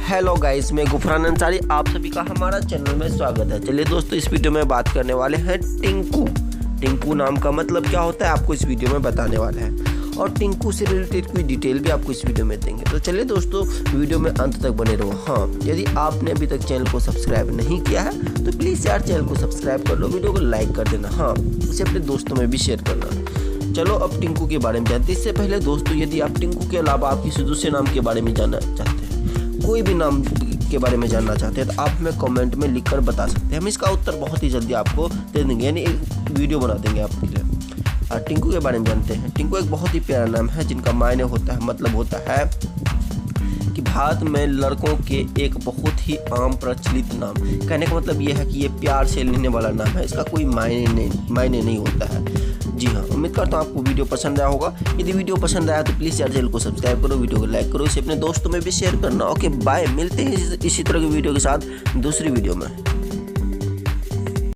Hello guys, मैं गुफरान अंसारी, आप सभी का हमारा चैनल में स्वागत है। चलिए दोस्तों, इस वीडियो में बात करने वाले हैं टिंकू। टिंकू नाम का मतलब क्या होता है आपको इस वीडियो में बताने वाले हैं, और टिंकू से रिलेटेड कोई डिटेल भी आपको इस वीडियो में देंगे। तो चलिए दोस्तों, वीडियो में अंत तक बने रहो। हाँ, यदि आपने अभी तक चैनल को सब्सक्राइब नहीं किया है तो प्लीज़ यार चैनल को सब्सक्राइब कर लो, वीडियो को लाइक कर देना, हाँ इसे अपने दोस्तों में भी शेयर करना। चलो अब टिंकू के बारे में जानते हैं। इससे पहले दोस्तों, यदि आप टिंकू के अलावा आप किसी दूसरे नाम के बारे में जानना चाहते हैं, कोई भी नाम के बारे में जानना चाहते हैं, तो आप हमें कमेंट में लिखकर बता सकते हैं। हम इसका उत्तर बहुत ही जल्दी आपको दे देंगे, यानी एक वीडियो बना देंगे आपके लिए। टिंकू के बारे में जानते हैं। टिंकू एक बहुत ही प्यारा नाम है जिनका मायने होता है, मतलब होता है कि भारत में लड़कों के एक बहुत ही आम प्रचलित नाम। कहने का मतलब ये है कि ये प्यार से लेने वाला नाम है, इसका कोई मायने नहीं होता है। जी हाँ, उम्मीद करता हूँ आपको वीडियो पसंद आया होगा। यदि वीडियो पसंद आया तो प्लीज़ यार चैनल को सब्सक्राइब करो, वीडियो को लाइक करो, इसे अपने दोस्तों में भी शेयर करना। ओके बाय, मिलते हैं इसी तरह की वीडियो के साथ दूसरी वीडियो में।